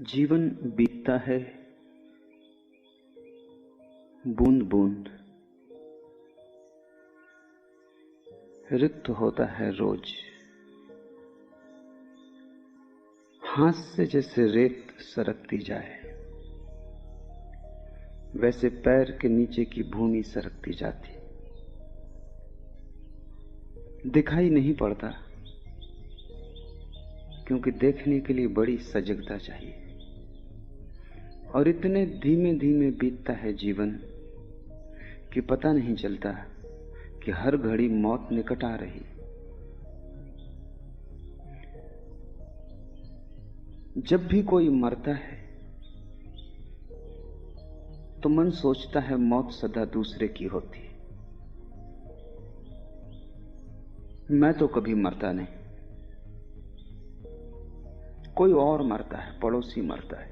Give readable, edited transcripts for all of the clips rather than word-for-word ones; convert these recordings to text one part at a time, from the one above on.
जीवन बीतता है बूंद बूंद, रिक्त होता है रोज। हाथ से जैसे रेत सरकती जाए, वैसे पैर के नीचे की भूमि सरकती जाती। दिखाई नहीं पड़ता, क्योंकि देखने के लिए बड़ी सजगता चाहिए। और इतने धीमे धीमे बीतता है जीवन कि पता नहीं चलता कि हर घड़ी मौत निकट आ रही। जब भी कोई मरता है तो मन सोचता है मौत सदा दूसरे की होती। मैं तो कभी मरता नहीं, कोई और मरता है, पड़ोसी मरता है।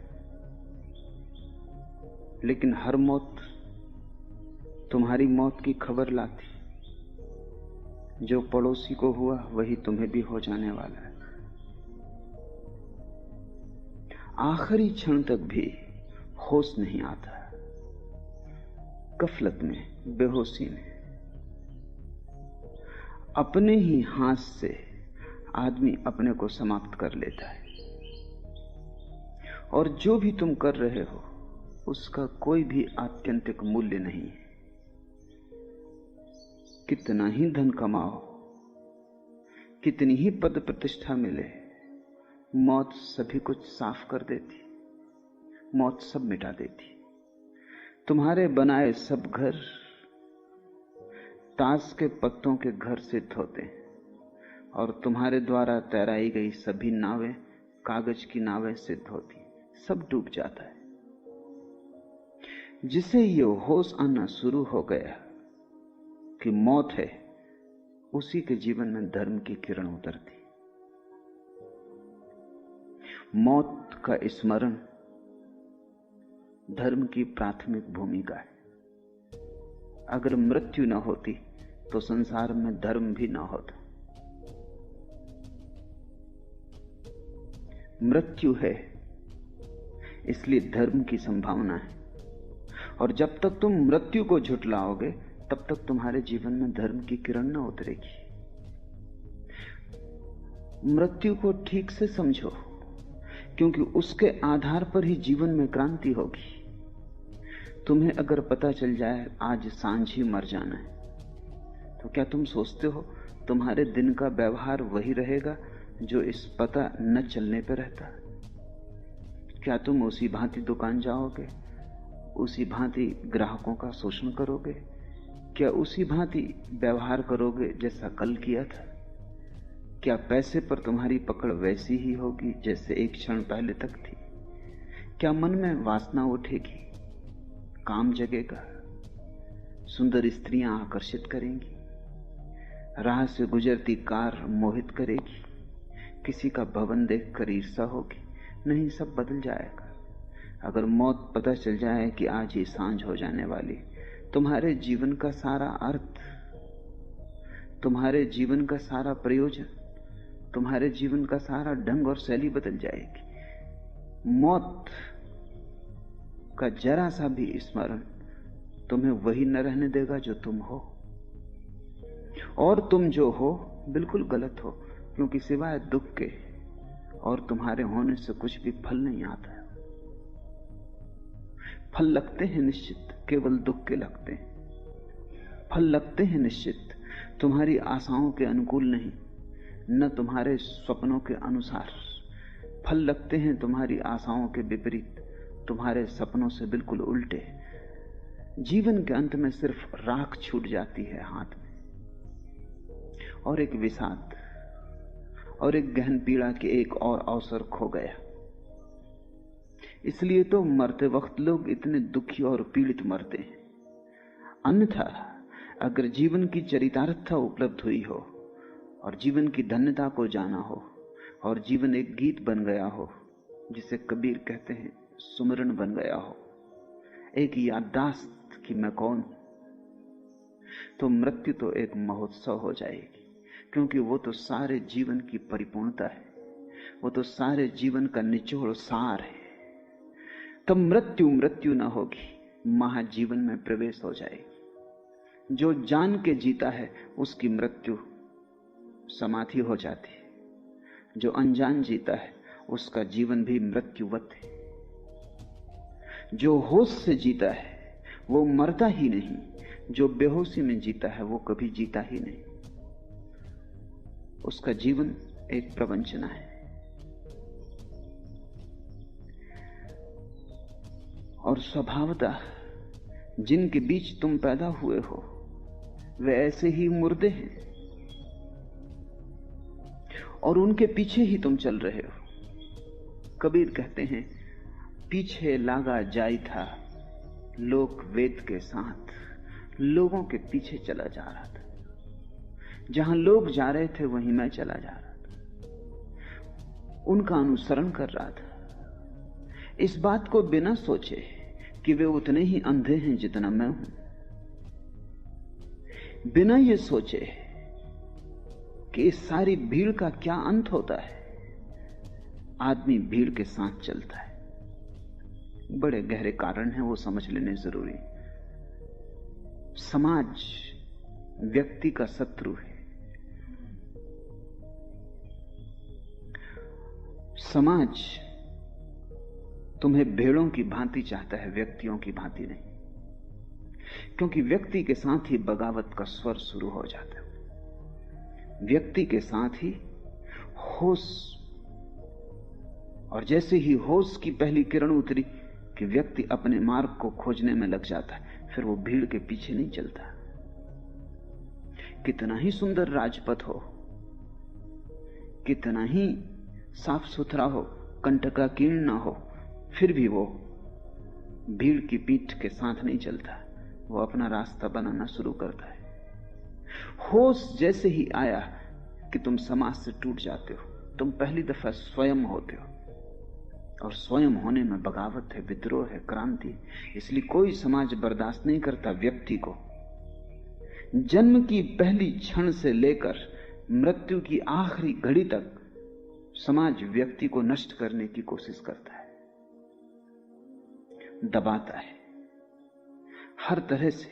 लेकिन हर मौत तुम्हारी मौत की खबर लाती। जो पड़ोसी को हुआ वही तुम्हें भी हो जाने वाला है। आखिरी क्षण तक भी होश नहीं आता, गफलत में, बेहोशी में। अपने ही हाथ से आदमी अपने को समाप्त कर लेता है। और जो भी तुम कर रहे हो उसका कोई भी आत्यंतिक मूल्य नहीं है। कितना ही धन कमाओ, कितनी ही पद प्रतिष्ठा मिले, मौत सभी कुछ साफ कर देती। मौत सब मिटा देती। तुम्हारे बनाए सब घर ताश के पत्तों के घर सिद्ध होते हैं, और तुम्हारे द्वारा तैराई गई सभी नावें कागज की नावें सिद्ध होती। सब डूब जाता है। जिसे ये होश आना शुरू हो गया कि मौत है, उसी के जीवन में धर्म की किरण उतरती। मौत का स्मरण धर्म की प्राथमिक भूमिका है। अगर मृत्यु न होती तो संसार में धर्म भी न होता। मृत्यु है इसलिए धर्म की संभावना है। और जब तक तुम मृत्यु को झुठलाओगे तब तक तुम्हारे जीवन में धर्म की किरण न उतरेगी। मृत्यु को ठीक से समझो, क्योंकि उसके आधार पर ही जीवन में क्रांति होगी। तुम्हें अगर पता चल जाए आज सांझ ही मर जाना है, तो क्या तुम सोचते हो तुम्हारे दिन का व्यवहार वही रहेगा जो इस पता न चलने पर रहता? क्या तुम उसी भांति दुकान जाओगे, उसी भांति ग्राहकों का शोषण करोगे? क्या उसी भांति व्यवहार करोगे जैसा कल किया था? क्या पैसे पर तुम्हारी पकड़ वैसी ही होगी जैसे एक क्षण पहले तक थी? क्या मन में वासना उठेगी, काम जगेगा, सुंदर स्त्रियां आकर्षित करेंगी, राह से गुजरती कार मोहित करेगी, किसी का भवन देखकर ईर्ष्या होगी? नहीं, सब बदल जाएगा। अगर मौत पता चल जाए कि आज ही सांझ हो जाने वाली, तुम्हारे जीवन का सारा अर्थ, तुम्हारे जीवन का सारा प्रयोजन, तुम्हारे जीवन का सारा ढंग और शैली बदल जाएगी। मौत का जरा सा भी स्मरण तुम्हें वही न रहने देगा जो तुम हो। और तुम जो हो बिल्कुल गलत हो, क्योंकि सिवाय दुख के और तुम्हारे होने से कुछ भी फल नहीं आता है। फल लगते हैं निश्चित, केवल दुख के लगते हैं। फल लगते हैं निश्चित, तुम्हारी आशाओं के अनुकूल नहीं, न तुम्हारे स्वप्नों के अनुसार। फल लगते हैं तुम्हारी आशाओं के विपरीत, तुम्हारे सपनों से बिल्कुल उल्टे। जीवन के अंत में सिर्फ राख छूट जाती है हाथ में, और एक विषाद और एक गहन पीड़ा के एक और अवसर खो गया। इसलिए तो मरते वक्त लोग इतने दुखी और पीड़ित मरते हैं। अन्यथा अगर जीवन की चरितार्थता उपलब्ध हुई हो और जीवन की धन्यता को जाना हो, और जीवन एक गीत बन गया हो, जिसे कबीर कहते हैं सुमरन बन गया हो, एक याददाश्त कि मैं कौन हूं, तो मृत्यु तो एक महोत्सव हो जाएगी। क्योंकि वो तो सारे जीवन की परिपूर्णता है, वो तो सारे जीवन का निचोड़ सार है। तब मृत्यु मृत्यु न होगी, महाजीवन में प्रवेश हो जाएगी। जो जान के जीता है उसकी मृत्यु समाधि हो जाती है, जो अनजान जीता है उसका जीवन भी मृत्युवत है। जो होश से जीता है वो मरता ही नहीं, जो बेहोशी में जीता है वो कभी जीता ही नहीं। उसका जीवन एक प्रवंचना है। और स्वभावतः जिनके बीच तुम पैदा हुए हो वे ऐसे ही मुर्दे हैं और उनके पीछे ही तुम चल रहे हो। कबीर कहते हैं, पीछे लागा जाई था लोक वेद के साथ, लोगों के पीछे चला जा रहा था। जहां लोग जा रहे थे वहीं मैं चला जा रहा था, उनका अनुसरण कर रहा था। इस बात को बिना सोचे कि वे उतने ही अंधे हैं जितना मैं हूं, बिना ये सोचे कि इस सारी भीड़ का क्या अंत होता है, आदमी भीड़ के साथ चलता है। बड़े गहरे कारण हैं, वो समझ लेने जरूरी। समाज व्यक्ति का शत्रु है। समाज तुम्हें भेड़ों की भांति चाहता है, व्यक्तियों की भांति नहीं, क्योंकि व्यक्ति के साथ ही बगावत का स्वर शुरू हो जाता है। व्यक्ति के साथ ही होश, और जैसे ही होश की पहली किरण उतरी कि व्यक्ति अपने मार्ग को खोजने में लग जाता है, फिर वो भीड़ के पीछे नहीं चलता। कितना ही सुंदर राजपथ हो, कितना ही साफ सुथरा हो, कंटकाकीर्ण ना हो, फिर भी वो भीड़ की पीठ के साथ नहीं चलता, वो अपना रास्ता बनाना शुरू करता है। होश जैसे ही आया कि तुम समाज से टूट जाते हो, तुम पहली दफा स्वयं होते हो, और स्वयं होने में बगावत है, विद्रोह है, क्रांति। इसलिए कोई समाज बर्दाश्त नहीं करता व्यक्ति को। जन्म की पहली क्षण से लेकर मृत्यु की आखिरी घड़ी तक समाज व्यक्ति को नष्ट करने की कोशिश करता है, दबाता है, हर तरह से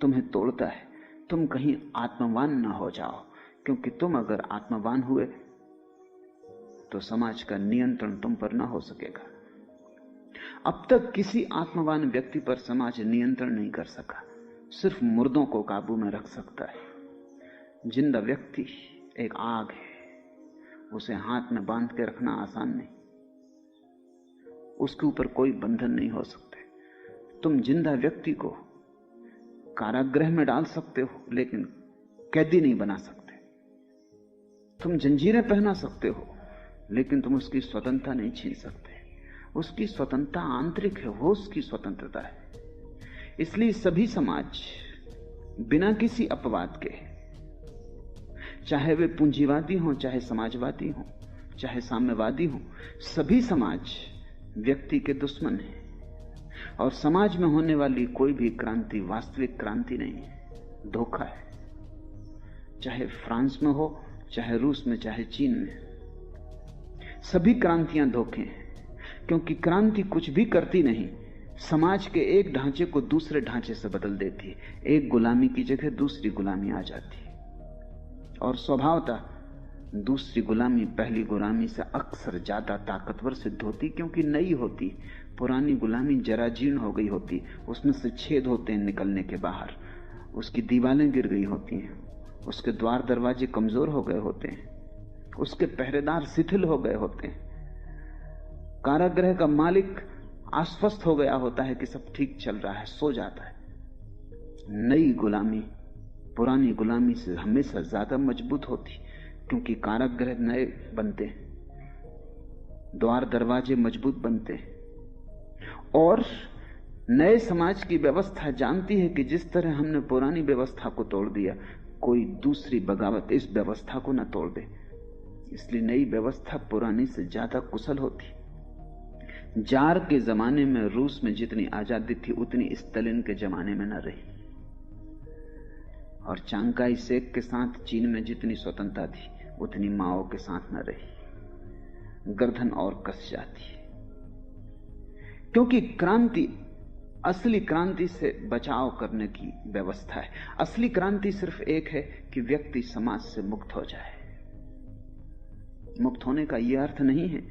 तुम्हें तोड़ता है। तुम कहीं आत्मवान ना हो जाओ, क्योंकि तुम अगर आत्मवान हुए तो समाज का नियंत्रण तुम पर ना हो सकेगा। अब तक किसी आत्मवान व्यक्ति पर समाज नियंत्रण नहीं कर सका, सिर्फ मुर्दों को काबू में रख सकता है। जिंदा व्यक्ति एक आग है, उसे हाथ में बांध के रखना आसान नहीं, उसके ऊपर कोई बंधन नहीं हो सकते। तुम जिंदा व्यक्ति को कारागृह में डाल सकते हो, लेकिन कैदी नहीं बना सकते। तुम जंजीरें पहना सकते हो, लेकिन तुम उसकी स्वतंत्रता नहीं छीन सकते। उसकी स्वतंत्रता आंतरिक है, वो उसकी स्वतंत्रता है। इसलिए सभी समाज बिना किसी अपवाद के, चाहे वे पूंजीवादी हों, चाहे समाजवादी हों, चाहे साम्यवादी हों, सभी समाज व्यक्ति के दुश्मन हैं। और समाज में होने वाली कोई भी क्रांति वास्तविक क्रांति नहीं है, धोखा है। चाहे फ्रांस में हो, चाहे रूस में, चाहे चीन में, सभी क्रांतियां धोखे हैं। क्योंकि क्रांति कुछ भी करती नहीं, समाज के एक ढांचे को दूसरे ढांचे से बदल देती है। एक गुलामी की जगह दूसरी गुलामी आ जाती है, और स्वभावतः दूसरी गुलामी पहली गुलामी से अक्सर ज्यादा ताकतवर सिद्ध होती, क्योंकि नई होती। पुरानी गुलामी जराजीर्ण हो गई होती, उसमें से छेद होते हैं निकलने के बाहर, उसकी दीवारें गिर गई होती हैं, उसके द्वार दरवाजे कमजोर हो गए होते हैं, उसके पहरेदार शिथिल हो गए होते हैं, कारागृह का मालिक आश्वस्त हो गया होता है कि सब ठीक चल रहा है, सो जाता है। नई गुलामी पुरानी गुलामी से हमेशा ज्यादा मजबूत होती, क्योंकि कारागृह नए बनते हैं, द्वार दरवाजे मजबूत बनते हैं। और नए समाज की व्यवस्था जानती है कि जिस तरह हमने पुरानी व्यवस्था को तोड़ दिया, कोई दूसरी बगावत इस व्यवस्था को न तोड़ दे। इसलिए नई व्यवस्था पुरानी से ज्यादा कुशल होती। जार के जमाने में रूस में जितनी आजादी थी, उतनी स्टालिन के जमाने में न रही। और चांगकाई शेक के साथ चीन में जितनी स्वतंत्रता थी, उतनी माओ के साथ न रही। गर्दन और कस जाती है, क्योंकि क्रांति, असली क्रांति से बचाव करने की व्यवस्था है। असली क्रांति सिर्फ एक है कि व्यक्ति समाज से मुक्त हो जाए। मुक्त होने का यह अर्थ नहीं है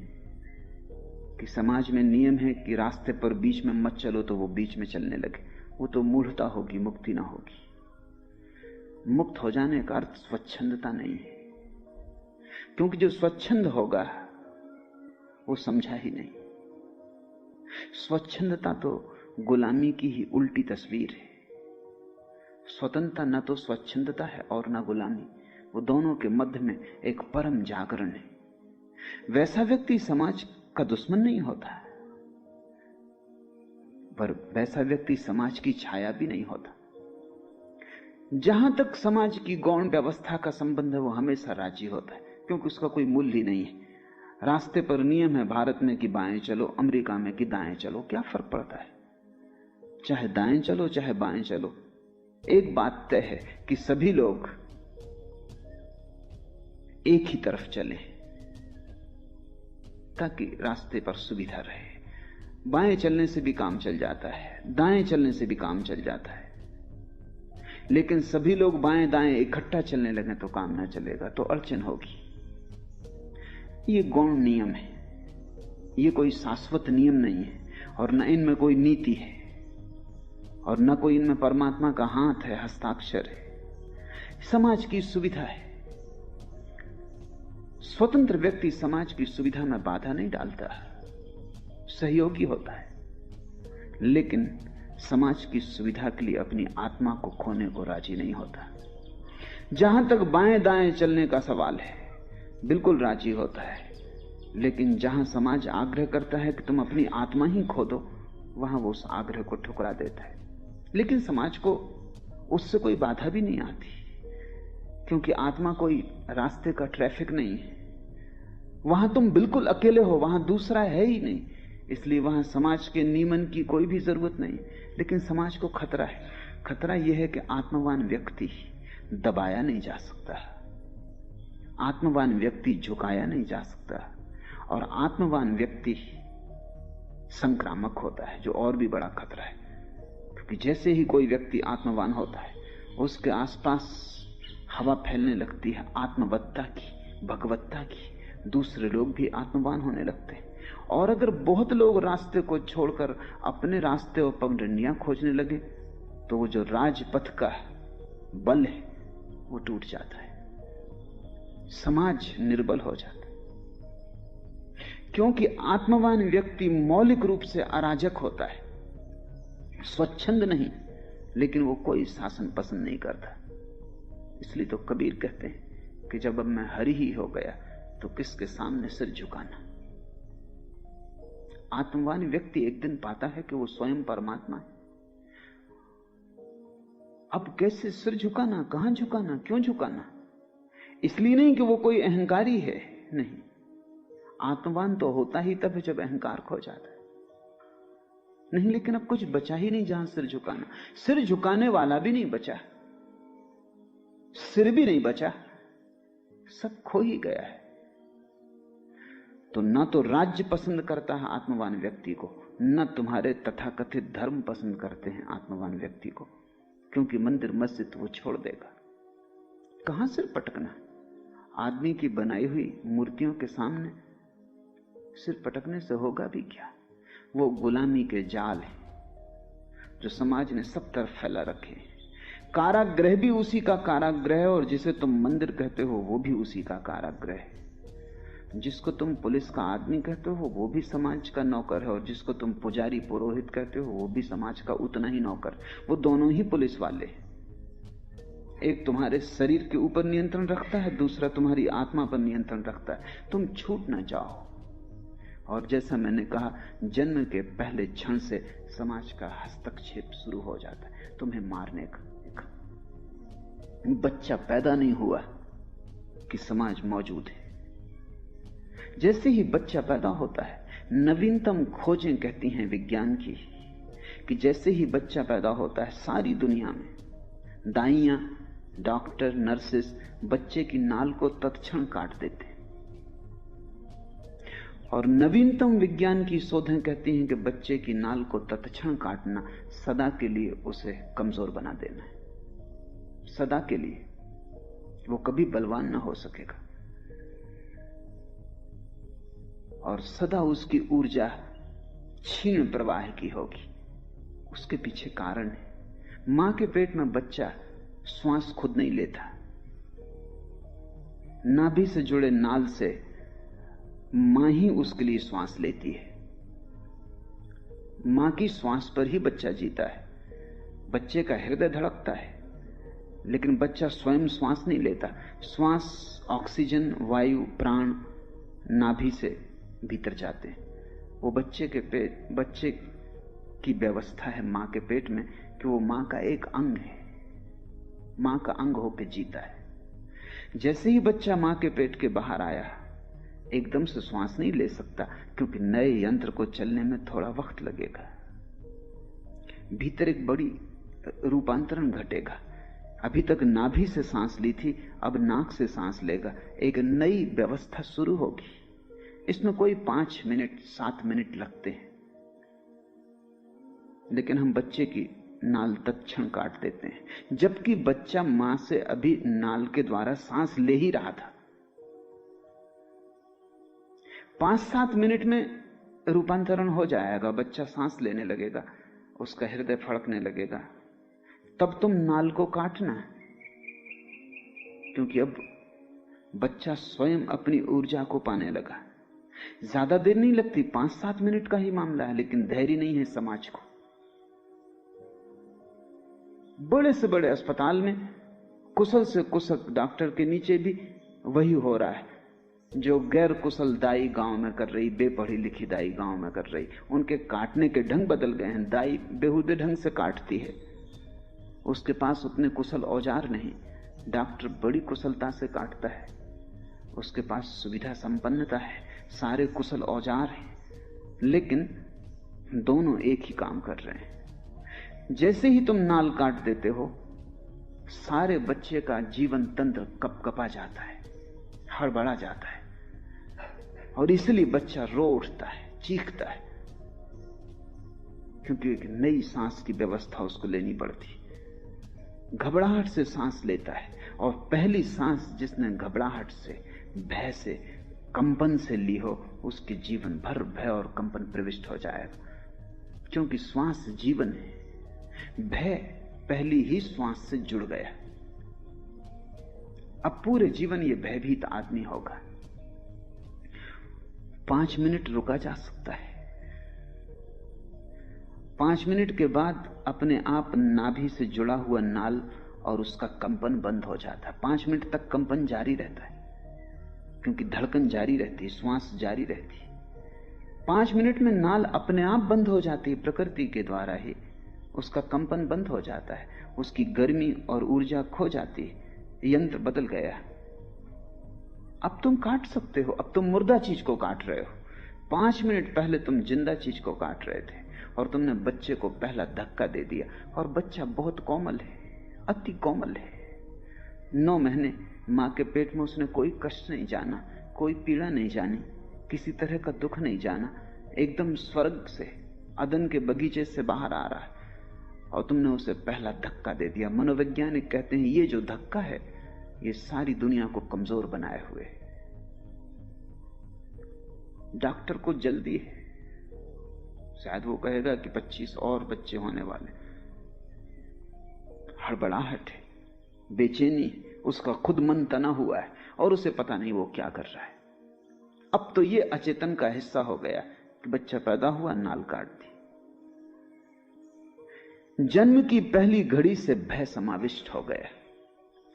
कि समाज में नियम है कि रास्ते पर बीच में मत चलो तो वो बीच में चलने लगे। वो तो मूढ़ता होगी, मुक्ति ना होगी। मुक्त हो जाने का अर्थ स्वच्छंदता नहीं है, क्योंकि जो स्वच्छंद होगा वो समझा ही नहीं। स्वच्छंदता तो गुलामी की ही उल्टी तस्वीर है। स्वतंत्रता न तो स्वच्छंदता है और न गुलामी, वो दोनों के मध्य में एक परम जागरण है। वैसा व्यक्ति समाज का दुश्मन नहीं होता, पर वैसा व्यक्ति समाज की छाया भी नहीं होता। जहां तक समाज की गौण व्यवस्था का संबंध है वो हमेशा राजी होता है, क्योंकि उसका कोई मूल्य ही नहीं है। रास्ते पर नियम है भारत में कि बाएं चलो, अमेरिका में कि दाएं चलो, क्या फर्क पड़ता है? चाहे दाएं चलो चाहे बाएं चलो, एक बात तय है कि सभी लोग एक ही तरफ चलें ताकि रास्ते पर सुविधा रहे। बाएं चलने से भी काम चल जाता है, दाएं चलने से भी काम चल जाता है, लेकिन सभी लोग बाएं दाएं इकट्ठा चलने लगे तो काम ना चलेगा, तो अड़चन होगी। ये गौण नियम है, ये कोई शाश्वत नियम नहीं है, और न इनमें कोई नीति है, और न कोई इनमें परमात्मा का हाथ है, हस्ताक्षर है। समाज की सुविधा है। स्वतंत्र व्यक्ति समाज की सुविधा में बाधा नहीं डालता, सहयोगी होता है, लेकिन समाज की सुविधा के लिए अपनी आत्मा को खोने को राजी नहीं होता। जहां तक बाएं दाएं चलने का सवाल है, बिल्कुल राजी होता है, लेकिन जहां समाज आग्रह करता है कि तुम अपनी आत्मा ही खो दो, वहां वो उस आग्रह को ठुकरा देता है। लेकिन समाज को उससे कोई बाधा भी नहीं आती, क्योंकि आत्मा कोई रास्ते का ट्रैफिक नहीं है। वहां तुम बिल्कुल अकेले हो, वहां दूसरा है ही नहीं, इसलिए वहां समाज के नियमन की कोई भी जरूरत नहीं। लेकिन समाज को खतरा है। खतरा यह है कि आत्मवान व्यक्ति दबाया नहीं जा सकता, आत्मवान व्यक्ति झुकाया नहीं जा सकता, और आत्मवान व्यक्ति संक्रामक होता है, जो और भी बड़ा खतरा है। क्योंकि जैसे ही कोई व्यक्ति आत्मवान होता है, उसके आसपास हवा फैलने लगती है आत्मवत्ता की, भगवत्ता की। दूसरे लोग भी आत्मवान होने लगते हैं, और अगर बहुत लोग रास्ते को छोड़कर अपने रास्ते और पगडंडियां खोजने लगे, तो वो जो राजपथ का बल है वो टूट जाता है, समाज निर्बल हो जाता है। क्योंकि आत्मवान व्यक्ति मौलिक रूप से अराजक होता है, स्वच्छंद नहीं, लेकिन वो कोई शासन पसंद नहीं करता। इसलिए तो कबीर कहते हैं कि जब अब मैं हरि ही हो गया तो किसके सामने सिर झुकाना। आत्मवान व्यक्ति एक दिन पाता है कि वो स्वयं परमात्मा है। अब कैसे सिर झुकाना, कहां झुकाना, क्यों झुकाना? इसलिए नहीं कि वो कोई अहंकारी है, नहीं। आत्मवान तो होता ही तब जब अहंकार खो जाता है, नहीं। लेकिन अब कुछ बचा ही नहीं जहां सिर झुकाना। सिर झुकाने वाला भी नहीं बचा, सिर भी नहीं बचा, सब खो ही गया है। तो न तो राज्य पसंद करता है आत्मवान व्यक्ति को, न तुम्हारे तथाकथित धर्म पसंद करते हैं आत्मवान व्यक्ति को, क्योंकि मंदिर मस्जिद वो छोड़ देगा। कहां सिर पटकना? आदमी की बनाई हुई मूर्तियों के सामने सिर पटकने से होगा भी क्या? वो गुलामी के जाल है जो समाज ने सब तरफ फैला रखे। कारागृह भी उसी का कारागृह है, और जिसे तुम मंदिर कहते हो वो भी उसी का कारागृह है। जिसको तुम पुलिस का आदमी कहते हो वो भी समाज का नौकर है, और जिसको तुम पुजारी पुरोहित कहते हो वो भी समाज का उतना ही नौकर। वो दोनों ही पुलिस वाले। एक तुम्हारे शरीर के ऊपर नियंत्रण रखता है, दूसरा तुम्हारी आत्मा पर नियंत्रण रखता है। तुम छूट ना जाओ। और जैसा मैंने कहा, जन्म के पहले क्षण से समाज का हस्तक्षेप शुरू हो जाता है तुम्हें मारने का। बच्चा पैदा नहीं हुआ कि समाज मौजूद है। जैसे ही बच्चा पैदा होता है, नवीनतम खोजें कहती हैं विज्ञान की कि जैसे ही बच्चा पैदा होता है, सारी दुनिया में दाइयां, डॉक्टर, नर्सेस बच्चे की नाल को तत्क्षण काट देते हैं। और नवीनतम विज्ञान की शोधें कहती हैं कि बच्चे की नाल को तत्क्षण काटना सदा के लिए उसे कमजोर बना देना है। सदा के लिए वो कभी बलवान ना हो सकेगा और सदा उसकी ऊर्जा क्षीण प्रवाह की होगी। उसके पीछे कारण है। मां के पेट में बच्चा श्वास खुद नहीं लेता, नाभि से जुड़े नाल से मां ही उसके लिए श्वास लेती है। मां की श्वास पर ही बच्चा जीता है। बच्चे का हृदय धड़कता है, लेकिन बच्चा स्वयं श्वास नहीं लेता। श्वास, ऑक्सीजन, वायु, प्राण नाभि से भीतर जाते हैं। वो बच्चे की व्यवस्था है मां के पेट में कि वो मां का एक अंग है, मां का अंग होकर जीता है। जैसे ही बच्चा मां के पेट के बाहर आया, एकदम से श्वास नहीं ले सकता, क्योंकि नए यंत्र को चलने में थोड़ा वक्त लगेगा। भीतर एक बड़ी रूपांतरण घटेगा। अभी तक नाभि से सांस ली थी, अब नाक से सांस लेगा। एक नई व्यवस्था शुरू होगी। इसमें कोई 5 मिनट 7 मिनट लगते हैं, लेकिन हम बच्चे की नाल तत्क्षण काट देते हैं, जबकि बच्चा मां से अभी नाल के द्वारा सांस ले ही रहा था। 5-7 मिनट में रूपांतरण हो जाएगा, बच्चा सांस लेने लगेगा, उसका हृदय फड़कने लगेगा। तब तुम नाल को काटना, क्योंकि अब बच्चा स्वयं अपनी ऊर्जा को पाने लगा। ज्यादा देर नहीं लगती, 5-7 मिनट का ही मामला है, लेकिन धैर्य नहीं है समाज को। बड़े से बड़े अस्पताल में कुशल से कुशल डॉक्टर के नीचे भी वही हो रहा है जो गैर कुशल दाई गांव में कर रही, बेपढ़ी लिखी दाई गांव में कर रही। उनके काटने के ढंग बदल गए हैं। दाई बेहुदे ढंग से काटती है, उसके पास उतने कुशल औजार नहीं। डॉक्टर बड़ी कुशलता से काटता है, उसके पास सुविधा संपन्नता है, सारे कुशल औजार हैं, लेकिन दोनों एक ही काम कर रहे हैं। जैसे ही तुम नाल काट देते हो, सारे बच्चे का जीवन तंत्र कपकपा जाता है, हड़बड़ा जाता है, और इसलिए बच्चा रो उठता है, चीखता है, क्योंकि एक नई सांस की व्यवस्था उसको लेनी पड़ती। घबराहट से सांस लेता है, और पहली सांस जिसने घबराहट से, भय से, कंपन से ली हो, उसके जीवन भर भय और कंपन प्रविष्ट हो जाएगा, क्योंकि श्वास जीवन है। भय पहली ही श्वास से जुड़ गया। अब पूरे जीवन ये भयभीत आदमी होगा। 5 मिनट रुका जा सकता है, 5 मिनट के बाद अपने आप नाभि से जुड़ा हुआ नाल और उसका कंपन बंद हो जाता है। 5 मिनट तक कंपन जारी रहता है, क्योंकि धड़कन जारी रहती है, श्वास जारी रहती है। 5 मिनट में नाल अपने आप बंद हो जाती है, प्रकृति के द्वारा ही उसका कंपन बंद हो जाता है, उसकी गर्मी और ऊर्जा खो जाती है। यंत्र बदल गया। अब तुम काट सकते हो, अब तुम मुर्दा चीज को काट रहे हो। 5 मिनट पहले तुम जिंदा चीज को काट रहे थे, और तुमने बच्चे को पहला धक्का दे दिया। और बच्चा बहुत कोमल है, अति कोमल है। 9 महीने मां के पेट में उसने कोई कष्ट नहीं जाना, कोई पीड़ा नहीं जानी, किसी तरह का दुख नहीं जाना। एकदम स्वर्ग से, अदन के बगीचे से बाहर आ रहा है, और तुमने उसे पहला धक्का दे दिया। मनोवैज्ञानिक कहते हैं ये जो धक्का है, ये सारी दुनिया को कमजोर बनाए हुए। डॉक्टर को जल्दी है, शायद वो कहेगा कि 25 और बच्चे होने वाले। हड़बड़ाहट है, बेचैनी, उसका खुद मन तना हुआ है, और उसे पता नहीं वो क्या कर रहा है। अब तो ये अचेतन का हिस्सा हो गया कि बच्चा पैदा हुआ, नाल काट दी। जन्म की पहली घड़ी से भय समाविष्ट हो गया।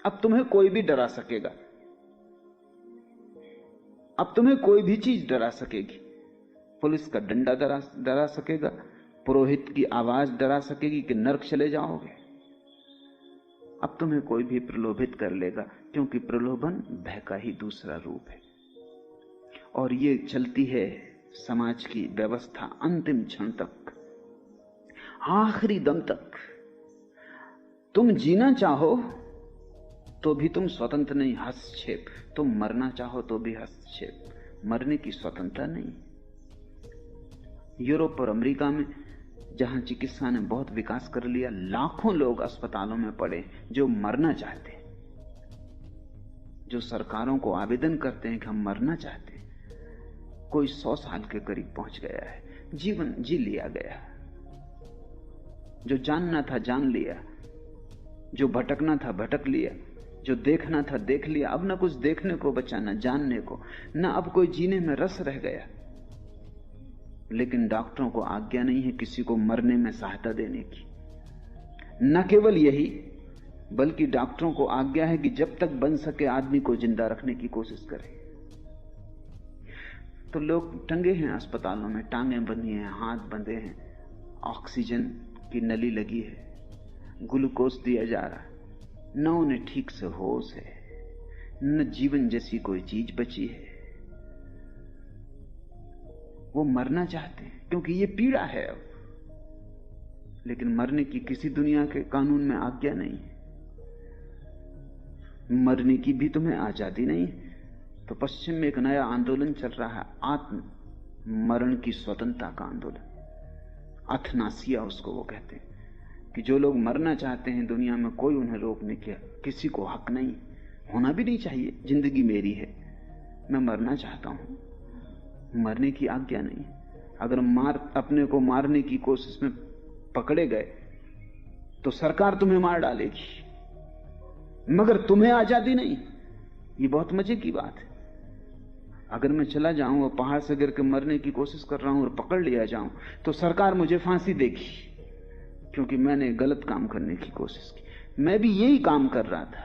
अब तुम्हें कोई भी डरा सकेगा, अब तुम्हें कोई भी चीज डरा सकेगी। पुलिस का डंडा डरा सकेगा, पुरोहित की आवाज डरा सकेगी कि नरक चले जाओगे। अब तुम्हें कोई भी प्रलोभित कर लेगा, क्योंकि प्रलोभन भय का ही दूसरा रूप है। और ये चलती है समाज की व्यवस्था अंतिम क्षण तक, आखिरी दम तक। तुम जीना चाहो तो भी तुम स्वतंत्र नहीं, हस्तक्षेप। तुम मरना चाहो तो भी हस्तक्षेप। मरने की स्वतंत्रता नहीं। यूरोप और अमेरिका में जहां चिकित्सा ने बहुत विकास कर लिया, लाखों लोग अस्पतालों में पड़े जो मरना चाहते हैं, जो सरकारों को आवेदन करते हैं कि हम मरना चाहते हैं। कोई 100 साल के करीब पहुंच गया है, जीवन जी लिया गया, जो जानना था जान लिया, जो भटकना था भटक लिया, जो देखना था देख लिया। अब ना कुछ देखने को बचा, ना जानने को, ना अब कोई जीने में रस रह गया। लेकिन डॉक्टरों को आज्ञा नहीं है किसी को मरने में सहायता देने की। न केवल यही, बल्कि डॉक्टरों को आज्ञा है कि जब तक बन सके आदमी को जिंदा रखने की कोशिश करें। तो लोग टंगे हैं अस्पतालों में, टांगें बंधी हैं, हाथ बंधे हैं, ऑक्सीजन की नली लगी है, ग्लूकोज दिया जा रहा है, न उन्हें ठीक से होश है, न जीवन जैसी कोई चीज बची है। वो मरना चाहते हैं क्योंकि ये पीड़ा है अब, लेकिन मरने की किसी दुनिया के कानून में आज्ञा नहीं है। मरने की भी तुम्हें आजादी नहीं। तो पश्चिम में एक नया आंदोलन चल रहा है, आत्म मरण की स्वतंत्रता का आंदोलन। अथनासिया उसको वो कहते हैं कि जो लोग मरना चाहते हैं दुनिया में, कोई उन्हें रोकने के किसी को हक नहीं, होना भी नहीं चाहिए। जिंदगी मेरी है, मैं मरना चाहता हूं, मरने की आज्ञा नहीं। अगर अपने को मारने की कोशिश में पकड़े गए तो सरकार तुम्हें मार डालेगी, मगर तुम्हें आजादी नहीं। ये बहुत मजे की बात है। अगर मैं चला जाऊं और पहाड़ से गिर के मरने की कोशिश कर रहा हूं और पकड़ लिया जाऊं तो सरकार मुझे फांसी देगी, क्योंकि मैंने गलत काम करने की कोशिश की। मैं भी यही काम कर रहा था,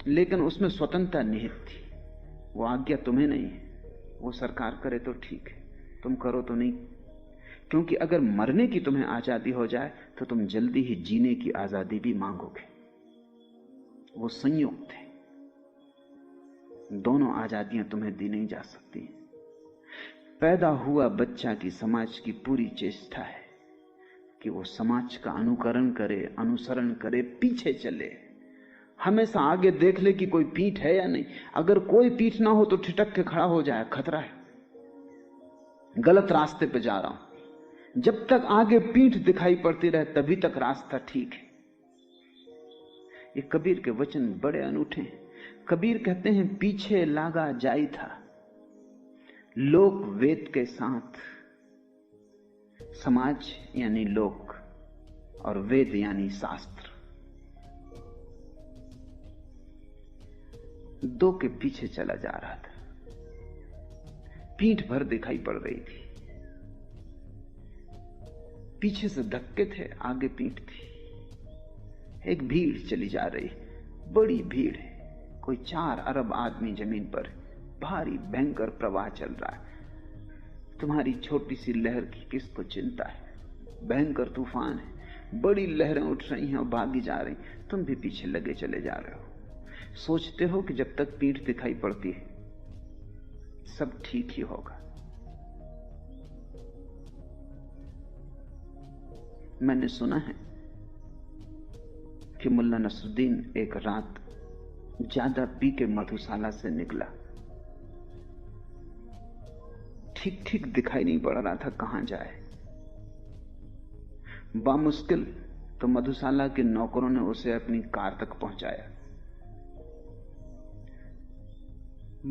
लेकिन उसमें स्वतंत्रता निहित थी। वो आज्ञा तुम्हें नहीं है। वो सरकार करे तो ठीक है, तुम करो तो नहीं। क्योंकि अगर मरने की तुम्हें आजादी हो जाए तो तुम जल्दी ही जीने की आजादी भी मांगोगे। वो संयुक्त है, दोनों आजादियां तुम्हें दी नहीं जा सकती। पैदा हुआ बच्चा की समाज की पूरी चेष्टा है कि वो समाज का अनुकरण करे, अनुसरण करे, पीछे चले, हमेशा आगे देख ले कि कोई पीठ है या नहीं। अगर कोई पीठ ना हो तो ठिठक के खड़ा हो जाए, खतरा है, गलत रास्ते पे जा रहा हूं। जब तक आगे पीठ दिखाई पड़ती रहे तभी तक रास्ता ठीक है। ये कबीर के वचन बड़े अनूठे हैं। कबीर कहते हैं, पीछे लागा जाई था लोक वेद के साथ। समाज यानी लोक और वेद यानी शास्त्र, दो के पीछे चला जा रहा था। पीठ भर दिखाई पड़ रही थी, पीछे से धक्के थे, आगे पीठ थी। एक भीड़ चली जा रही, बड़ी भीड़ है, कोई 4 अरब आदमी जमीन पर, भारी भयंकर प्रवाह चल रहा है। तुम्हारी छोटी सी लहर की किसको चिंता है? भयंकर तूफान है, बड़ी लहरें उठ रही हैं और भागी जा रही, तुम भी पीछे लगे चले जा रहे हो। सोचते हो कि जब तक पीठ दिखाई पड़ती है सब ठीक ही होगा। मैंने सुना है कि मुल्ला नसरुद्दीन एक रात ज्यादा पी के मधुशाला से निकला। ठीक ठीक दिखाई नहीं पड़ रहा था कहां जाए। बामुश्किल तो मधुशाला के नौकरों ने उसे अपनी कार तक पहुंचाया।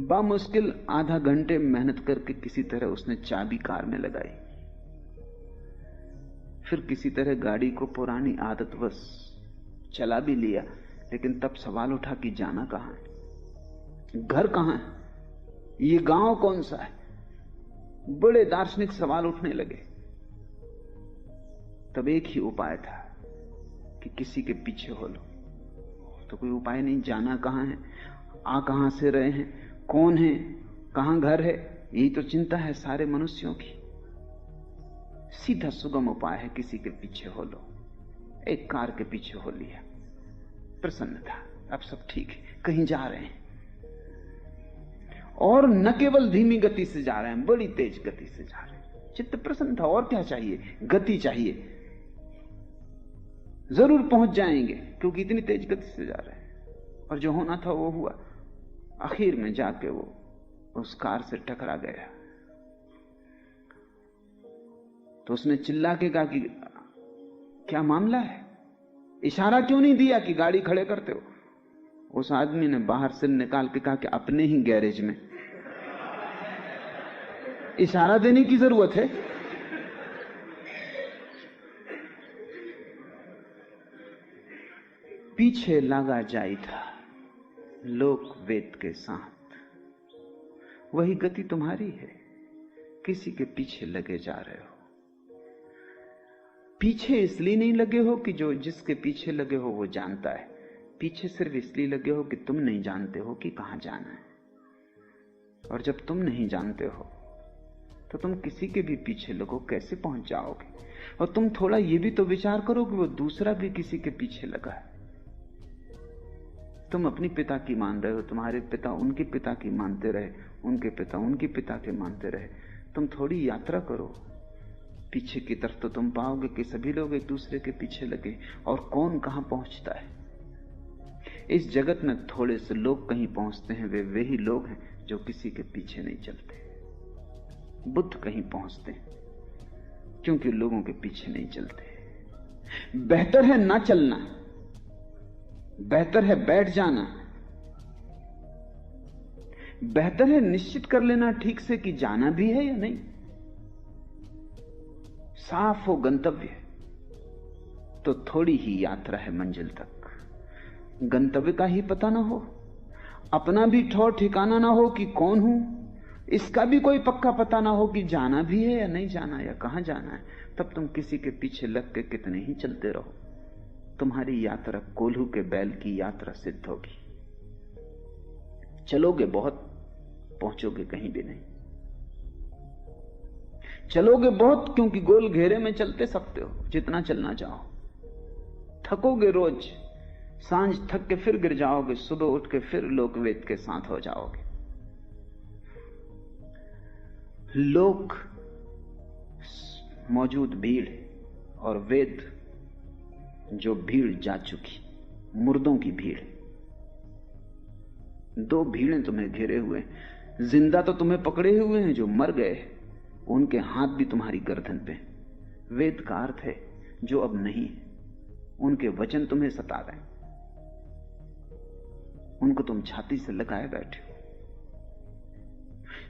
बामुश्किल आधा घंटे मेहनत करके किसी तरह उसने चाबी कार में लगाई। फिर किसी तरह गाड़ी को पुरानी आदतवश चला भी लिया, लेकिन तब सवाल उठा कि जाना कहां है, घर कहां है, ये गांव कौन सा है। बड़े दार्शनिक सवाल उठने लगे। तब एक ही उपाय था कि किसी के पीछे हो लो। तो कोई उपाय नहीं, जाना कहां है, आ कहां से रहे हैं, कौन है, कहां घर है, यही तो चिंता है सारे मनुष्यों की। सीधा सुगम उपाय है, किसी के पीछे हो लो। एक कार के पीछे हो लिया, प्रसन्न था, अब सब ठीक है, कहीं जा रहे हैं। और न केवल धीमी गति से जा रहे हैं, बड़ी तेज गति से जा रहे हैं। चित्त प्रसन्न था, और क्या चाहिए, गति चाहिए, जरूर पहुंच जाएंगे, क्योंकि इतनी तेज गति से जा रहे हैं। और जो होना था वो हुआ। आखिर में जाके वो उस कार से टकरा गया तो उसने चिल्ला के कहा कि क्या मामला है, इशारा क्यों नहीं दिया कि गाड़ी खड़े करते हो? उस आदमी ने बाहर से निकाल के कहा कि अपने ही गैरेज में। इशारा देने की जरूरत है? पीछे लगा जाई था लोक वेद के साथ। वही गति तुम्हारी है, किसी के पीछे लगे जा रहे हो। पीछे इसलिए नहीं लगे हो कि जो जिसके पीछे लगे हो वो जानता है, पीछे सिर्फ इसलिए लगे हो कि तुम नहीं जानते हो कि कहां जाना है। और जब तुम नहीं जानते हो तो तुम किसी के भी पीछे लगो, कैसे पहुंच जाओगे? और तुम थोड़ा ये भी तो विचार करो कि वो दूसरा भी किसी के पीछे लगा है। तुम अपनी पिता की मान रहे हो, तुम्हारे पिता उनके पिता की मानते रहे, उनके पिता उनके पिता के मानते रहे। तुम थोड़ी यात्रा करो पीछे की तरफ, तो तुम पाओगे कि सभी लोग एक दूसरे के पीछे लगे और कौन कहां पहुंचता है। इस जगत में थोड़े से लोग कहीं पहुंचते हैं, वे वही लोग हैं जो किसी के पीछे नहीं चलते। बुद्ध कहीं पहुंचते हैं क्योंकि लोगों के पीछे नहीं चलते। बेहतर है ना चलना, बेहतर है बैठ जाना, बेहतर है निश्चित कर लेना ठीक से कि जाना भी है या नहीं। साफ हो गंतव्य तो थोड़ी ही यात्रा है मंजिल तक। गंतव्य का ही पता ना हो, अपना भी ठौर ठिकाना ना हो कि कौन हूं, इसका भी कोई पक्का पता ना हो कि जाना भी है या नहीं जाना या कहां जाना है, तब तुम किसी के पीछे लग के कितने ही चलते रहो, तुम्हारी यात्रा कोल्हू के बैल की यात्रा सिद्ध होगी। चलोगे बहुत, पहुंचोगे कहीं भी नहीं। चलोगे बहुत क्योंकि गोल घेरे में चलते सकते हो जितना चलना चाहो। थकोगे रोज, सांझ थक के फिर गिर जाओगे, सुबह उठ के फिर लोक वेद के साथ हो जाओगे। लोक मौजूद भीड़ और वेद जो भीड़ जा चुकी, मुर्दों की भीड़। दो भीड़ें तुम्हें घेरे हुए, जिंदा तो तुम्हें पकड़े हुए हैं, जो मर गए उनके हाथ भी तुम्हारी गर्दन पे। वेद का अर्थ है जो अब नहीं, उनके वचन तुम्हें सता रहे, उनको तुम छाती से लगाए बैठे हो।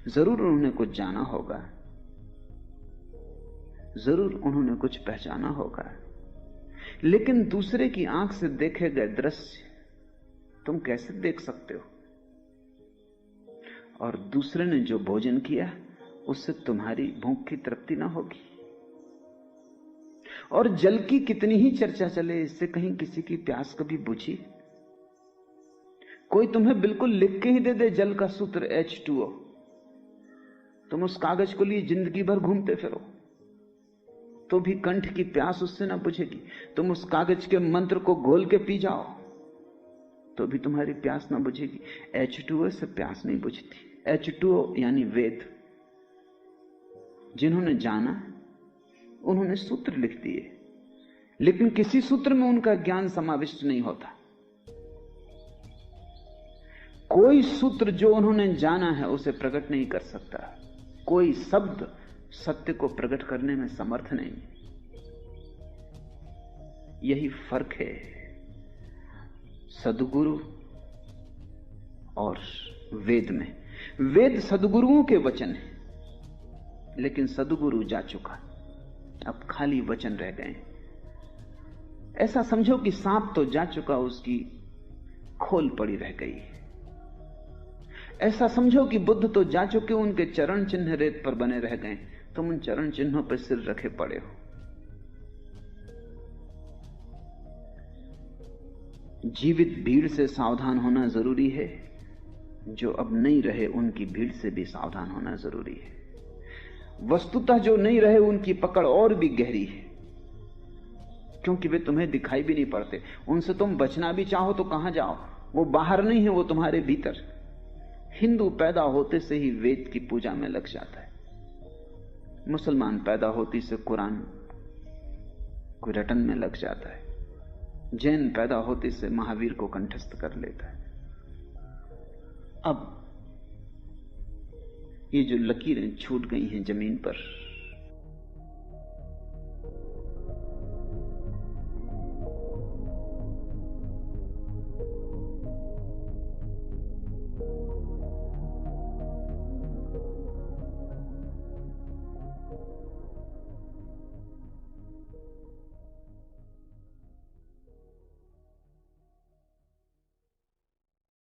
जरूर उन्होंने कुछ जाना होगा, जरूर उन्होंने कुछ पहचाना होगा, लेकिन दूसरे की आंख से देखे गए दृश्य तुम कैसे देख सकते हो? और दूसरे ने जो भोजन किया उससे तुम्हारी भूख की तृप्ति ना होगी। और जल की कितनी ही चर्चा चले, इससे कहीं किसी की प्यास कभी बुझी? कोई तुम्हें बिल्कुल लिख के ही दे दे जल का सूत्र H2O, तुम उस कागज को लिए जिंदगी भर घूमते फिरो तो भी कंठ की प्यास उससे ना बुझेगी। तुम उस कागज के मंत्र को घोल के पी जाओ तो भी तुम्हारी प्यास ना बुझेगी। H2O से प्यास नहीं बुझती। H2O यानी वेद। जिन्होंने जाना उन्होंने सूत्र लिख दिए, लेकिन किसी सूत्र में उनका ज्ञान समाविष्ट नहीं होता। कोई सूत्र जो उन्होंने जाना है उसे प्रकट नहीं कर सकता, कोई शब्द सत्य को प्रकट करने में समर्थ नहीं। यही फर्क है सद्गुरु और वेद में। वेद सद्गुरुओं के वचन है, लेकिन सद्गुरु जा चुका, अब खाली वचन रह गए। ऐसा समझो कि सांप तो जा चुका, उसकी खोल पड़ी रह गई। ऐसा समझो कि बुद्ध तो जा चुके, उनके चरण चिन्ह रेत पर बने रह गए, तुम उन चरण चिन्हों पर सिर रखे पड़े हो। जीवित भीड़ से सावधान होना जरूरी है, जो अब नहीं रहे उनकी भीड़ से भी सावधान होना जरूरी है। वस्तुतः जो नहीं रहे उनकी पकड़ और भी गहरी है, क्योंकि वे तुम्हें दिखाई भी नहीं पड़ते। उनसे तुम बचना भी चाहो तो कहां जाओ, वो बाहर नहीं है, वो तुम्हारे भीतर। हिंदू पैदा होते से ही वेद की पूजा में लग जाता है, मुसलमान पैदा होती से कुरान को रटन में लग जाता है, जैन पैदा होते से महावीर को कंठस्थ कर लेता है। अब ये जो लकीरें छूट गई हैं जमीन पर,